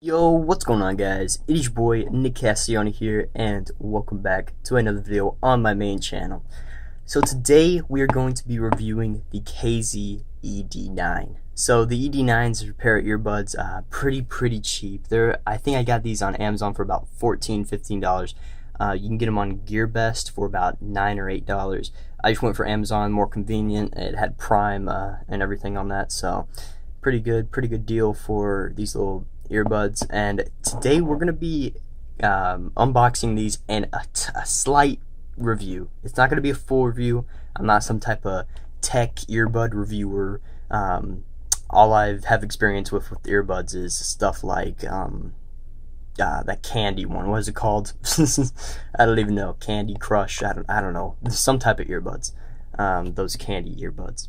Yo, what's going on, guys? It is your boy Nick Cassione here, and welcome back to another video on my main channel. So today we are going to be reviewing the KZ-ED9. So the ED9s are a pair of earbuds, pretty cheap. I think I got these on Amazon for about $14-15. You can get them on GearBest for about $9 or $8. I just went for Amazon, more convenient. It had Prime and everything on that, so pretty good deal for these little earbuds. And today we're gonna be unboxing these and a slight review. It's not gonna be a full review. I'm not some type of tech earbud reviewer. All I have experience with earbuds is stuff like that candy one. What is it called? I don't even know. Candy Crush. I don't know. Some type of earbuds. Those candy earbuds.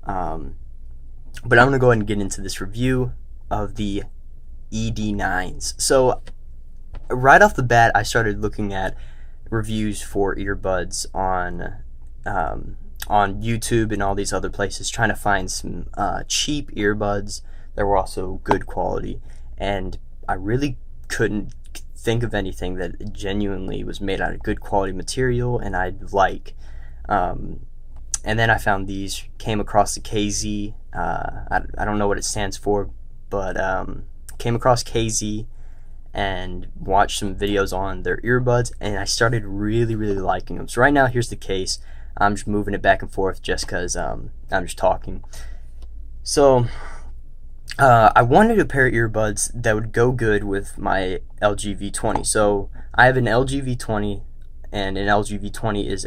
But I'm gonna go ahead and get into this review of the ED9s. So right off the bat, I started looking at reviews for earbuds on YouTube and all these other places, trying to find some cheap earbuds that were also good quality, and I really couldn't think of anything that genuinely was made out of good quality material and I'd like. And then I found these, came across the KZ. I don't know what it stands for, but came across KZ and watched some videos on their earbuds, and I started really liking them. So right now, here's the case. I'm just moving it back and forth just because I'm just talking. So I wanted a pair of earbuds that would go good with my LG V20. So I have an LG V20, and an LG V20 is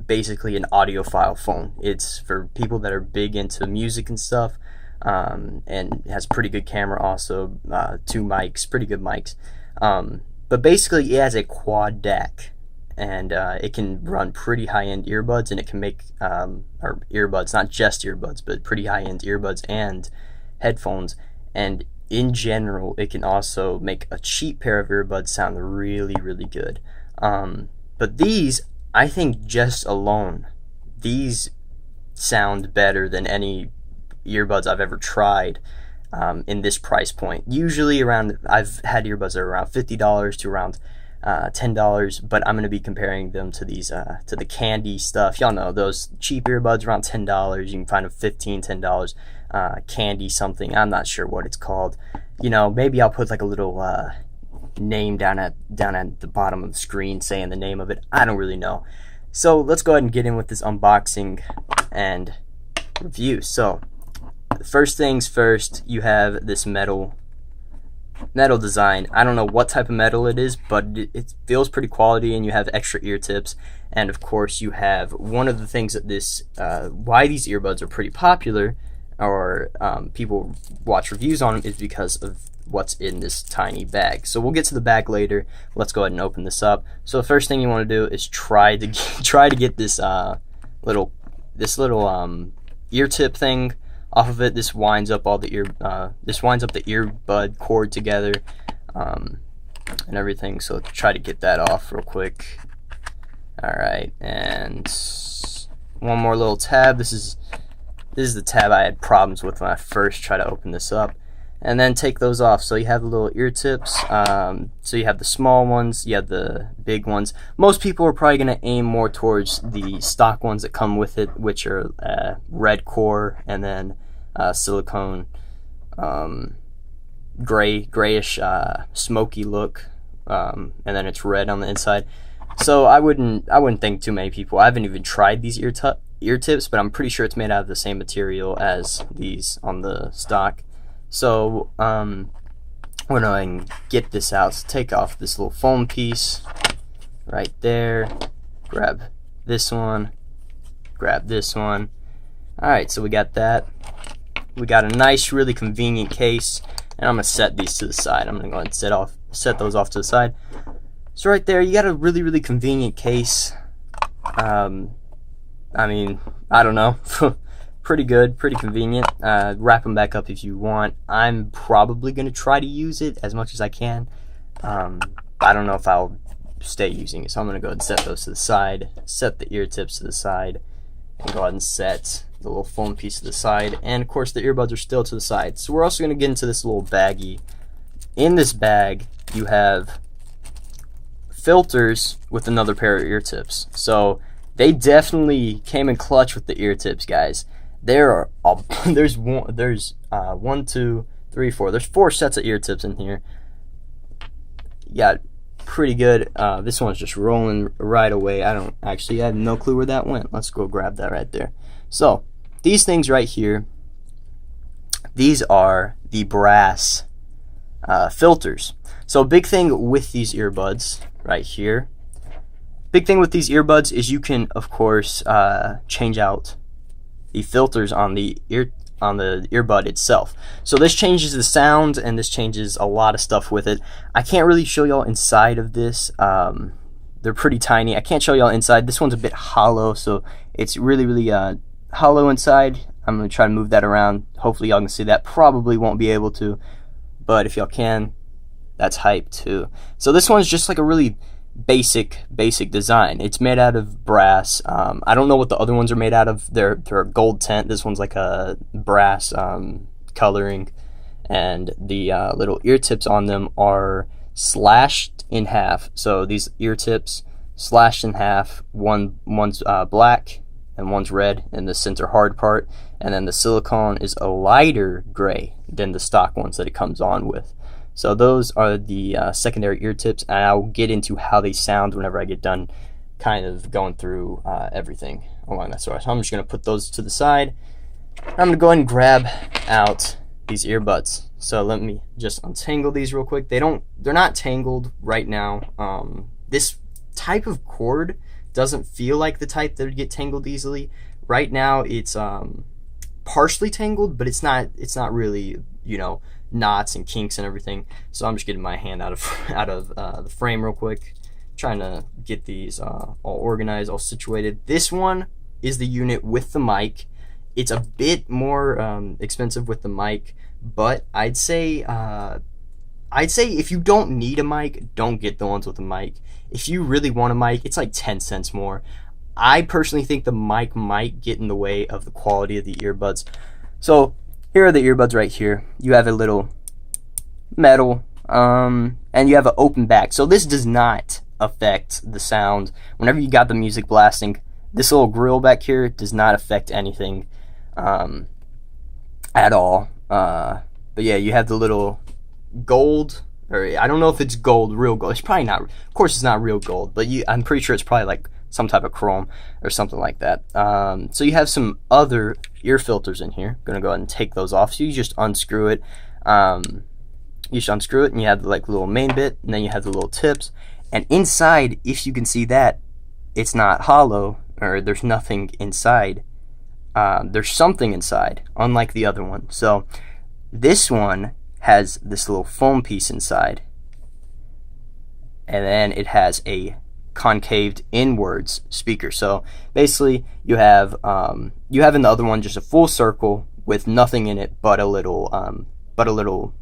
basically an audiophile phone. It's for people that are big into music and stuff. And it has pretty good camera also, 2 mics, pretty good mics. But basically it has a quad DAC, and it can run pretty high-end earbuds, and it can make or earbuds, not just earbuds, but pretty high-end earbuds and headphones. And in general, it can also make a cheap pair of earbuds sound really good. But these, I think, just alone, these sound better than any earbuds I've ever tried in this price point. Usually I've had earbuds that are around $50 to around $10, but I'm going to be comparing them to these to the candy stuff. Y'all know those cheap earbuds around $10. You can find them $15, $10. Candy something, I'm not sure what it's called. You know, maybe I'll put like a little name down at the bottom of the screen saying the name of it. I don't really know. So let's go ahead and get in with this unboxing and review. So first things first, you have this metal design. I don't know what type of metal it is, but it feels pretty quality, and you have extra ear tips. And of course, you have one of the things that why these earbuds are pretty popular, or people watch reviews on them, is because of what's in this tiny bag. So we'll get to the bag later. Let's go ahead and open this up. So the first thing you want to do is try to get this little ear tip thing off of it. This winds up all the earbud cord together, and everything. So try to get that off real quick. Alright, and one more little tab. This is the tab I had problems with when I first tried to open this up. And then take those off. So you have the little ear tips. So you have the small ones, you have the big ones. Most people are probably going to aim more towards the stock ones that come with it, which are red core, and then silicone, grayish, smoky look, and then it's red on the inside. So I wouldn't think too many people. I haven't even tried these ear tips, but I'm pretty sure it's made out of the same material as these on the stock. So when I get this out, so take off this little foam piece right there, grab this one, grab this one. Alright, so we got that. We got a nice, really convenient case, and I'm gonna set these to the side. I'm gonna go ahead and set those off to the side. So right there, you got a really convenient case. I mean, I don't know. Pretty good, pretty convenient. Wrap them back up if you want. I'm probably going to try to use it as much as I can. I don't know if I'll stay using it, so I'm going to go ahead and set those to the side, set the ear tips to the side, and go ahead and set the little foam piece to the side. And of course the earbuds are still to the side. So we're also going to get into this little baggy in this bag you have filters with another pair of ear tips. So they definitely came in clutch with the ear tips, guys. There's 1, 2, 3, 4. There's 4 sets of ear tips in here. You got pretty good. This one's just rolling right away. I have no clue where that went. Let's go grab that right there. So these things right here, these are the brass filters. So a big thing with these earbuds right here, is you can, of course, change out the filters on the earbud itself. So this changes the sound, and this changes a lot of stuff with it. I can't really show y'all inside of this. They're pretty tiny. I can't show y'all inside. This one's a bit hollow, so it's really hollow inside. I'm gonna try to move that around. Hopefully y'all can see that. Probably won't be able to, but if y'all can, that's hype too. So this one's just like a really basic design. It's made out of brass. I don't know what the other ones are made out of. They're gold tint. This one's like a brass coloring, and the little ear tips on them are slashed in half. So these ear tips slashed in half. One's black and one's red in the center hard part, and then the silicone is a lighter gray than the stock ones that it comes on with. So those are the secondary ear tips, and I'll get into how they sound whenever I get done kind of going through everything along that sort. So I'm just going to put those to the side. I'm going to go ahead and grab out these earbuds. So let me just untangle they're not tangled right now. This type of cord doesn't feel like the type that would get tangled easily. Right now it's partially tangled, but it's not really, knots and kinks and everything. So I'm just getting my hand out of the frame real quick, trying to get these all organized, all situated. This one is the unit with the mic. It's a bit more expensive with the mic, but I'd say if you don't need a mic, don't get the ones with the mic. If you really want a mic, it's like 10 cents more. I personally think the mic might get in the way of the quality of the earbuds. So here are the earbuds right here. You have a little metal, and you have an open back. So this does not affect the sound. Whenever you got the music blasting, this little grill back here does not affect anything at all. But yeah, you have the little gold, or I don't know if it's gold, real gold. It's probably not. Of course, it's not real gold, but I'm pretty sure it's probably like some type of chrome or something like that. So you have some other ear filters in here. I'm gonna go ahead and take those off. So you just unscrew it. And you have the little main bit, and then you have the little tips. And inside, if you can see that, it's not hollow, or there's nothing inside. There's something inside, unlike the other one. So this one has this little foam piece inside, and then it has a concaved inwards speaker. So basically you have in the other one just a full circle with nothing in it but a little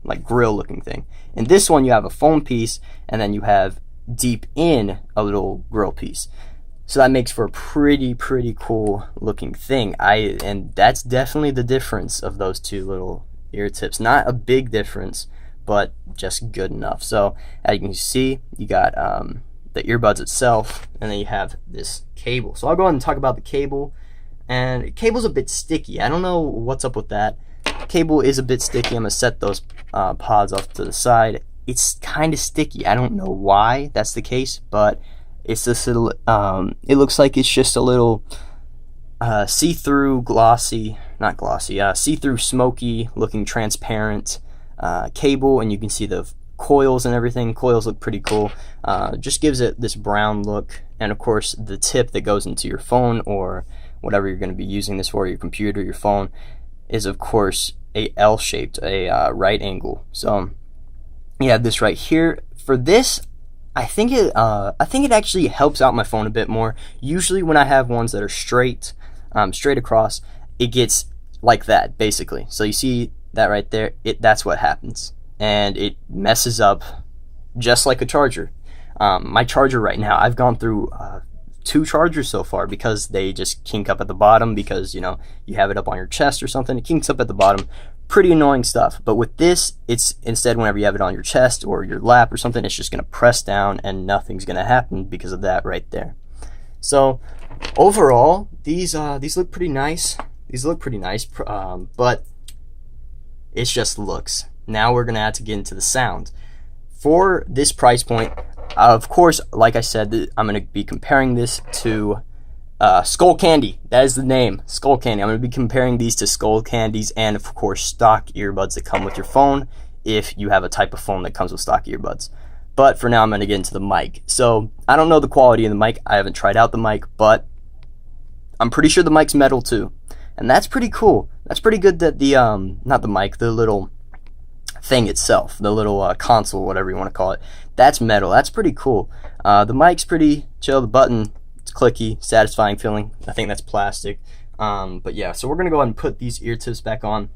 like grill looking thing. In this one you have a foam piece, and then you have deep in a little grill piece. So that makes for a pretty cool looking thing. And that's definitely the difference of those two little ear tips. Not a big difference, but just good enough. So as you can see, you got the earbuds itself, and then you have this cable. So I'll go ahead and talk about the cable. And the cable's a bit sticky. I don't know what's up with that. Cable is a bit sticky. I'm gonna set those pods off to the side. It's kind of sticky. I don't know why that's the case, but it's this little, it looks like it's just a little see-through see-through smoky looking transparent cable, and you can see the coils and everything. Coils look pretty cool. Just gives it this brown look, and of course the tip that goes into your phone or whatever you're going to be using this for, your computer, your phone, is of course a L-shaped, a right angle. So you have this right here. For this, I think it actually helps out my phone a bit more. Usually when I have ones that are straight across, it gets like that basically. So you see that right there, that's what happens, and it messes up just like a charger. My charger right now, I've gone through 2 chargers so far because they just kink up at the bottom, because you have it up on your chest or something. It kinks up at the bottom pretty annoying stuff. But with this, it's instead whenever you have it on your chest or your lap or something, it's just going to press down and nothing's going to happen because of that right there. So overall, these look pretty nice. These look pretty nice, but it's just looks. Now we're going to have to get into the sound. For this price point, of course, like I said, I'm going to be comparing this to Skull Candy. That is the name, Skull Candy. I'm going to be comparing these to Skull Candies and, of course, stock earbuds that come with your phone if you have a type of phone that comes with stock earbuds. But for now, I'm going to get into the mic. So I don't know the quality of the mic. I haven't tried out the mic, but I'm pretty sure the mic's metal too. And that's pretty cool. That's pretty good that the, not the mic, the little thing itself, the little console, whatever you want to call it, that's metal. That's pretty cool. The mic's pretty chill. The button, it's clicky, satisfying feeling. I think that's plastic. But yeah, so we're going to go ahead and put these ear tips back on.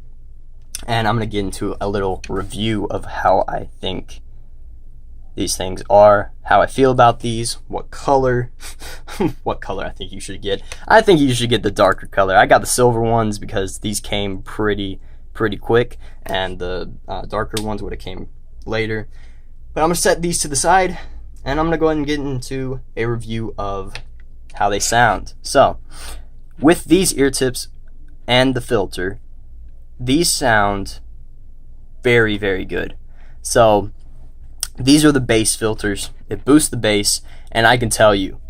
And I'm going to get into a little review of how I think these things are, how I feel about these, what color, what color I think you should get. I think you should get the darker color. I got the silver ones because these came pretty quick, and the darker ones would have came later. But I'm going to set these to the side, and I'm going to go ahead and get into a review of how they sound. So, with these ear tips and the filter, these sound very, very good. So, these are the bass filters. It boosts the bass, and I can tell you,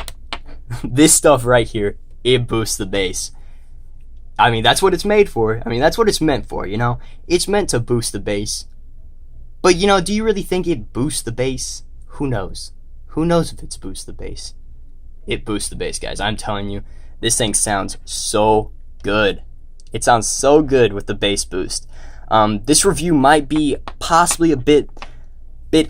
this stuff right here, it boosts the bass. I mean, that's what it's made for. I mean, that's what it's meant for, you know? It's meant to boost the bass. But, you know, do you really think it boosts the bass? Who knows? Who knows if it's boosts the bass? It boosts the bass, guys. I'm telling you, this thing sounds so good. It sounds so good with the bass boost. This review might be possibly a bit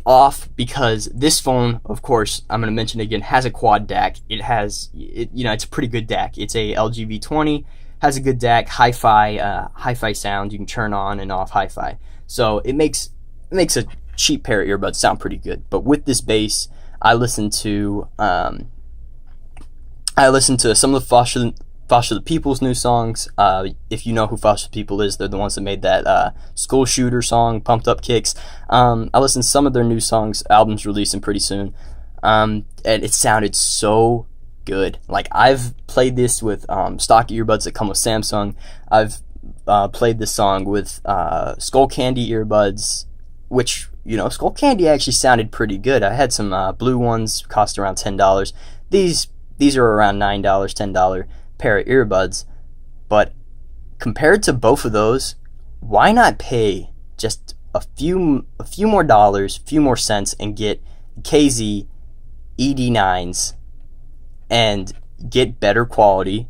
off because this phone, of course, I'm going to mention it again, has a quad DAC. It's a pretty good DAC. It's a LG V20, has a good DAC, hi-fi sound. You can turn on and off hi-fi. So it makes a cheap pair of earbuds sound pretty good. But with this bass, I listen to some of the Foster the People's new songs. If you know who Foster the People is, they're the ones that made that School Shooter song, Pumped Up Kicks. I listened to some of their new songs. Album's releasing pretty soon. And it sounded so good. Like, I've played this with stock earbuds that come with Samsung. I've played this song with Skull Candy earbuds, which, you know, Skull Candy actually sounded pretty good. I had some blue ones, cost around $10. These are around $9, $10 pair of earbuds. But compared to both of those, why not pay just a few more dollars, a few more cents, and get KZ-ED9s and get better quality,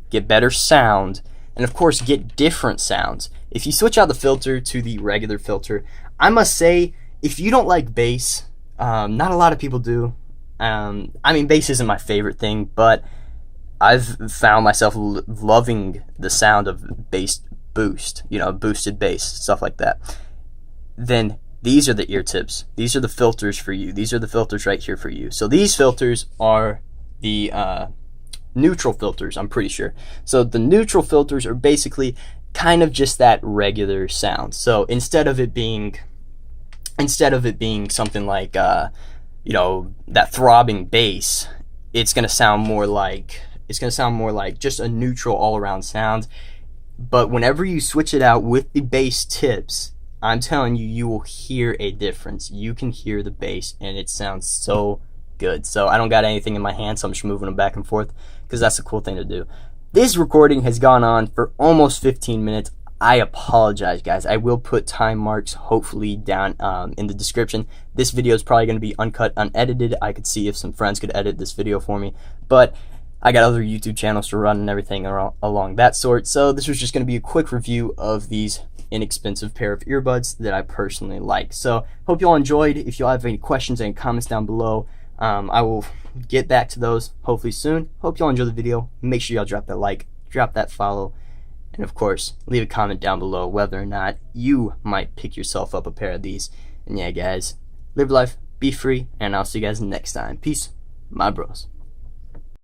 get better sound, and of course get different sounds. If you switch out the filter to the regular filter, I must say, if you don't like bass, not a lot of people do. I mean, bass isn't my favorite thing, but I've found myself loving the sound of bass boost, you know, boosted bass, stuff like that. Then these are the ear tips. These are the filters for you. These are the filters right here for you. So these filters are the neutral filters, I'm pretty sure. So the neutral filters are basically kind of just that regular sound. So instead of it being something like you know, that throbbing bass, it's gonna sound more like just a neutral all-around sound. But whenever you switch it out with the bass tips, I'm telling you, you will hear a difference. You can hear the bass, and it sounds so good. So I don't got anything in my hand, so I'm just moving them back and forth because that's a cool thing to do. This recording has gone on for almost 15 minutes. I apologize, guys. I will put time marks hopefully down in the description. This video is probably going to be uncut, unedited. I could see if some friends could edit this video for me, but I got other YouTube channels to run and everything along that sort. So this was just going to be a quick review of these inexpensive pair of earbuds that I personally like. So hope you all enjoyed. If you all have any questions, any comments down below, I will get back to those hopefully soon. Hope you all enjoy the video. Make sure y'all drop that like, drop that follow, and of course, leave a comment down below whether or not you might pick yourself up a pair of these. And yeah, guys, live life, be free, and I'll see you guys next time. Peace, my bros.